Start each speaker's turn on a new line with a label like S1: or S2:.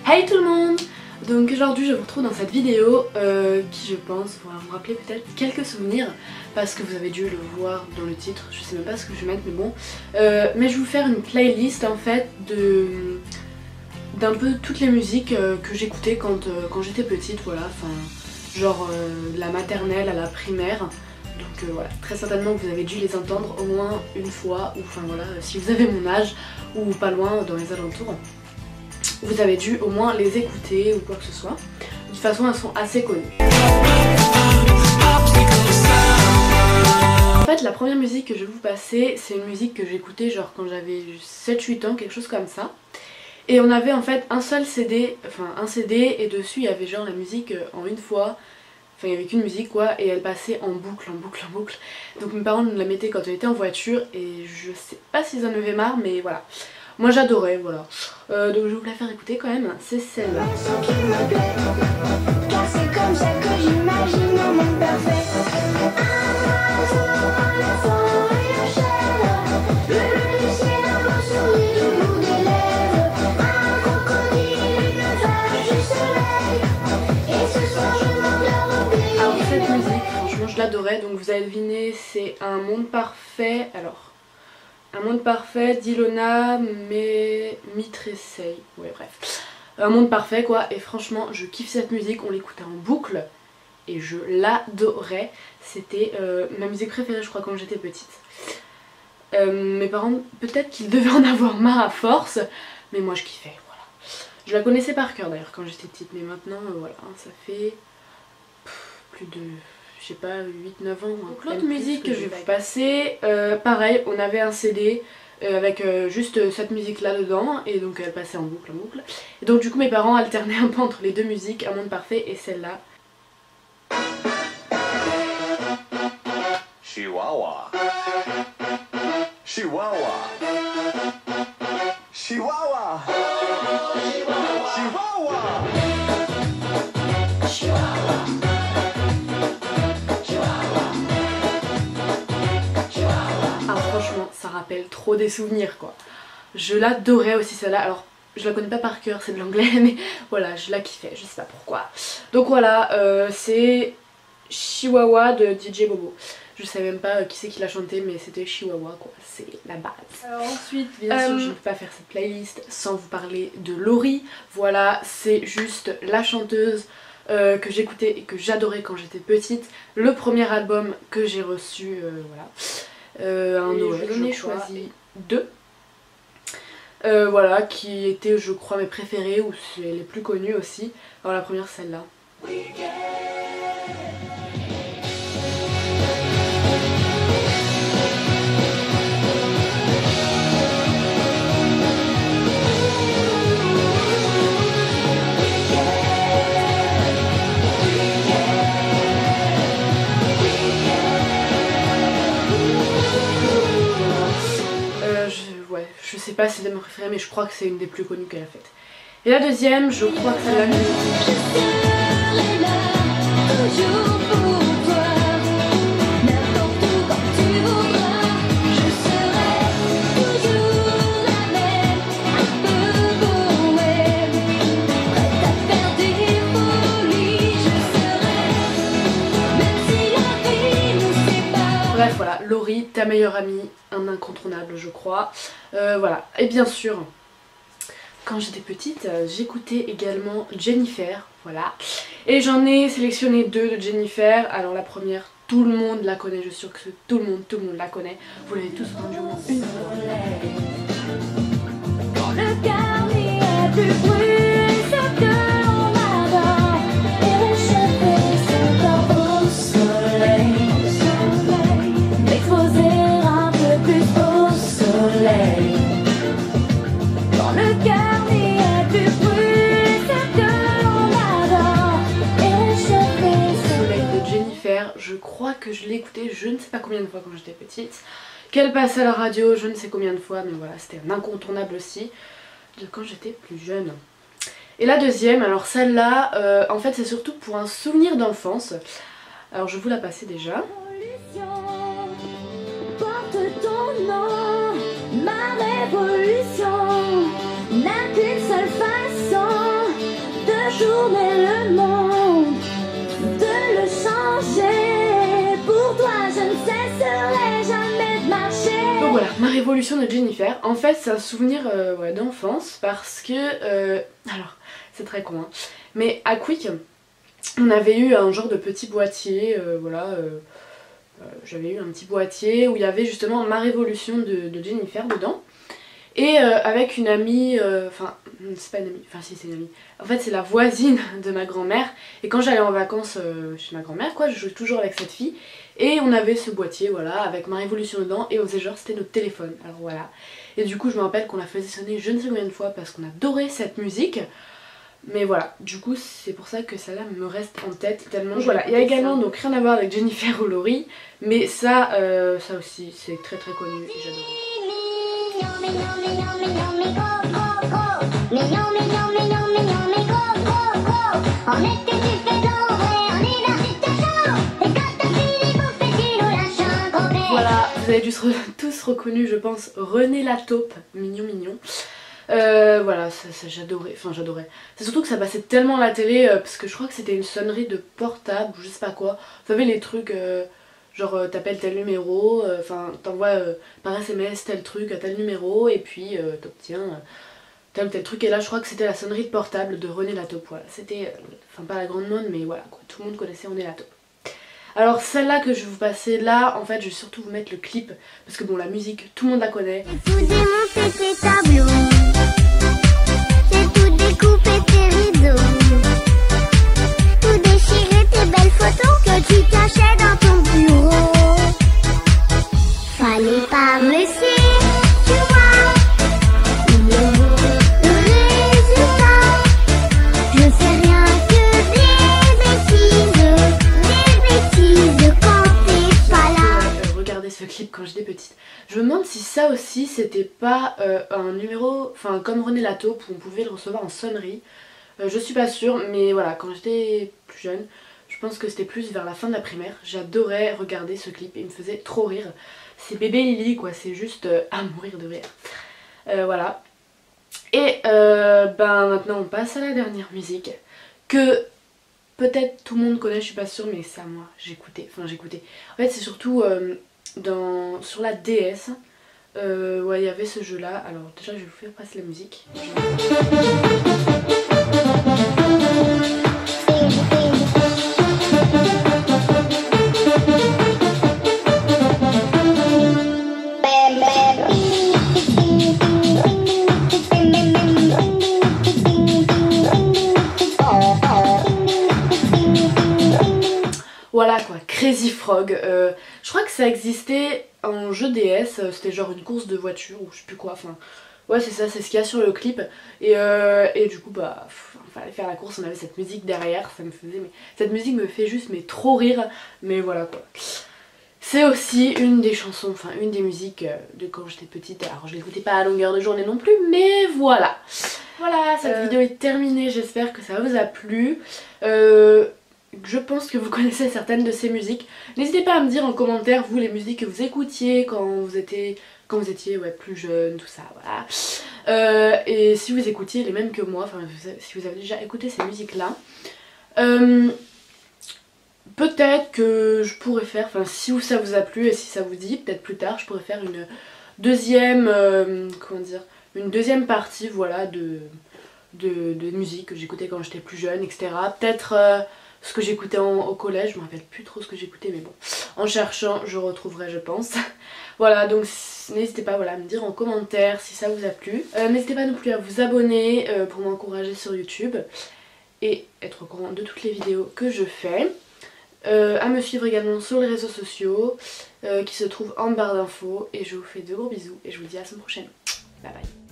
S1: Hey tout le monde! Donc aujourd'hui je vous retrouve dans cette vidéo qui je pense va vous rappeler peut-être quelques souvenirs parce que vous avez dû le voir dans le titre, je sais même pas ce que je vais mettre mais bon. Mais je vais vous faire une playlist en fait d'un peu toutes les musiques que j'écoutais quand j'étais petite, voilà, enfin genre de la maternelle à la primaire. Donc voilà, très certainement vous avez dû les entendre au moins une fois, ou enfin voilà, si vous avez mon âge ou pas loin dans les alentours. Vous avez dû au moins les écouter ou quoi que ce soit. De toute façon elles sont assez connues. En fait la première musique que je vais vous passer, c'est une musique que j'écoutais genre quand j'avais 7-8 ans, quelque chose comme ça. Et on avait en fait un seul CD, enfin un CD, et dessus il y avait genre la musique en une fois. Enfin il n'y avait qu'une musique quoi, et elle passait en boucle, en boucle, en boucle. Donc mes parents nous la mettaient quand on était en voiture et je sais pas s'ils en avaient marre mais voilà. Moi j'adorais, voilà. Donc je vais vous la faire écouter quand même, c'est celle-là. Car c'est comme ça que j'imagine un monde parfait. Alors cette musique, franchement je l'adorais, donc vous avez deviné, c'est Un monde parfait. Alors... Un monde parfait d'Ilona Mitressey, ouais bref. Un monde parfait quoi, et franchement je kiffe cette musique, on l'écoutait en boucle et je l'adorais. C'était ma musique préférée je crois quand j'étais petite. Mes parents peut-être qu'ils devaient en avoir marre à force, mais moi je kiffais, voilà. Je la connaissais par cœur d'ailleurs quand j'étais petite, mais maintenant voilà, ça fait plus de... je sais pas, 8-9 ans. Donc l'autre musique que je vais vous passer, pareil, on avait un CD avec juste cette musique là dedans, et donc elle passait en boucle, en boucle. Et donc du coup mes parents alternaient un peu entre les deux musiques, Un monde parfait et celle-là.
S2: Chihuahua. Chihuahua. Chihuahua. Chihuahua.
S1: Ça rappelle trop des souvenirs quoi. Je l'adorais aussi celle-là, alors je la connais pas par cœur, c'est de l'anglais mais voilà, je la kiffais, je sais pas pourquoi. Donc voilà, c'est Chihuahua de DJ Bobo. Je sais même pas qui c'est qui l'a chanté mais c'était Chihuahua quoi, c'est la base. Alors ensuite bien sûr je ne peux pas faire cette playlist sans vous parler de Laurie. Voilà, c'est juste la chanteuse que j'écoutais et que j'adorais quand j'étais petite. Le premier album que j'ai reçu, voilà. Un Noël, j'en ai choisi deux. Voilà, qui étaient je crois mes préférées ou les plus connues aussi. Alors la première celle-là. Je sais pas si c'est de mes préférées mais je crois que c'est une des plus connues qu'elle a faites. Et la deuxième, je crois que c'est la mieux. Bref voilà, Laurie, ta meilleure amie, un incontournable je crois. Voilà, et bien sûr, quand j'étais petite, j'écoutais également Jennifer, voilà. Et j'en ai sélectionné deux de Jennifer. Alors la première, tout le monde la connaît, je suis sûre que tout le monde la connaît. Vous l'avez tous entendue au moins une fois. Quand le cœur n'y est plus brûlé, ce que l'on adore, et réchauffer son corps au soleil, m'exposer un peu plus au soleil. Quand le cœur n'y est plus brûlé, ce que l'on adore, et réchauffer son soleil de Jennifer. Je crois que je l'ai écouté je ne sais pas combien de fois quand j'étais petite. Qu'elle passait à la radio, je ne sais combien de fois, mais voilà, c'était un incontournable aussi de quand j'étais plus jeune. Et la deuxième, alors celle-là, en fait c'est surtout pour un souvenir d'enfance. Alors je vais vous la passer déjà. Porte ton nom, ma révolution n'a qu'une seule façon
S2: retourner le monde, de le changer. Pour toi, je ne cesserai jamais de marcher.
S1: Donc voilà, ma révolution de Jennifer. En fait, c'est un souvenir ouais, d'enfance parce que... alors, c'est très con, hein, mais à Quick, on avait eu un genre de petit boîtier, voilà... j'avais eu un petit boîtier où il y avait justement ma révolution de Jennifer dedans. Et avec une amie, enfin c'est pas une amie, enfin si c'est une amie, en fait c'est la voisine de ma grand-mère. Et quand j'allais en vacances chez ma grand-mère quoi, je jouais toujours avec cette fille. Et on avait ce boîtier voilà, avec ma révolution dedans et on faisait genre c'était notre téléphone, alors voilà. Et du coup je me rappelle qu'on la faisait sonner je ne sais combien de fois parce qu'on adorait cette musique. Mais voilà, du coup c'est pour ça que celle-là me reste en tête tellement. Donc voilà, il y a également donc rien à voir avec Jennifer ou Laurie, mais ça, ça aussi c'est très très connu et j'adore. Voilà, vous avez tous reconnu je pense René la taupe, mignon mignon. Voilà, ça j'adorais, enfin j'adorais. C'est surtout que ça passait tellement à la télé parce que je crois que c'était une sonnerie de portable ou je sais pas quoi. Vous savez les trucs genre t'appelles tel numéro, enfin t'envoies par SMS tel truc à tel numéro et puis t'obtiens tel ou tel truc. Et là je crois que c'était la sonnerie de portable de René la taupe, voilà. C'était, enfin pas la grande mode mais voilà quoi, tout le monde connaissait René la taupe. Alors celle-là que je vais vous passer là, en fait je vais surtout vous mettre le clip parce que bon la musique tout le monde la connaît.
S2: Tout démonter tes tableaux, c'est tout découper tes rideaux, tout déchirer tes belles photos que tu cachais dans ton bureau. Fallait pas me laisser, tu vois, le résultat. Je fais rien que des bêtises quand t'es pas là.
S1: Regardez ce clip quand j'étais petite. Je me demande si ça aussi c'était pas un numéro, enfin comme René la taupe où on pouvait le recevoir en sonnerie. Je suis pas sûre, mais voilà, quand j'étais plus jeune, je pense que c'était plus vers la fin de la primaire. J'adorais regarder ce clip et il me faisait trop rire. C'est bébé Lily quoi, c'est juste à mourir de rire. Voilà. Et ben maintenant on passe à la dernière musique que peut-être tout le monde connaît, je suis pas sûre, mais c'est à moi, j'écoutais. En fait c'est surtout sur la DS, ouais il y avait ce jeu là, alors déjà je vais vous faire passer la musique. Voilà quoi, Crazy Frog, je crois que ça existait en jeu DS, c'était genre une course de voiture ou je sais plus quoi, enfin ouais c'est ça, c'est ce qu'il y a sur le clip et du coup bah fallait faire la course, on avait cette musique derrière, ça me faisait, mais cette musique me fait juste mais trop rire, mais voilà quoi. C'est aussi une des chansons, enfin une des musiques de quand j'étais petite, alors je l'écoutais pas à longueur de journée non plus, mais voilà. Voilà, cette vidéo est terminée, j'espère que ça vous a plu. Je pense que vous connaissez certaines de ces musiques. N'hésitez pas à me dire en commentaire, vous, les musiques que vous écoutiez quand vous étiez ouais, plus jeune, tout ça, voilà. Et si vous écoutiez les mêmes que moi, enfin si vous avez déjà écouté ces musiques-là. Peut-être que je pourrais faire, enfin si ça vous a plu et si ça vous dit, peut-être plus tard, je pourrais faire une deuxième, comment dire, une deuxième partie, voilà, de musique que j'écoutais quand j'étais plus jeune, etc. Peut-être ce que j'écoutais au collège, je me rappelle plus trop ce que j'écoutais, mais bon, en cherchant je retrouverai je pense. Voilà, donc n'hésitez pas voilà, à me dire en commentaire si ça vous a plu. N'hésitez pas non plus à vous abonner pour m'encourager sur YouTube et être au courant de toutes les vidéos que je fais. À me suivre également sur les réseaux sociaux qui se trouvent en barre d'infos, et je vous fais de gros bisous et je vous dis à la semaine prochaine. Bye bye.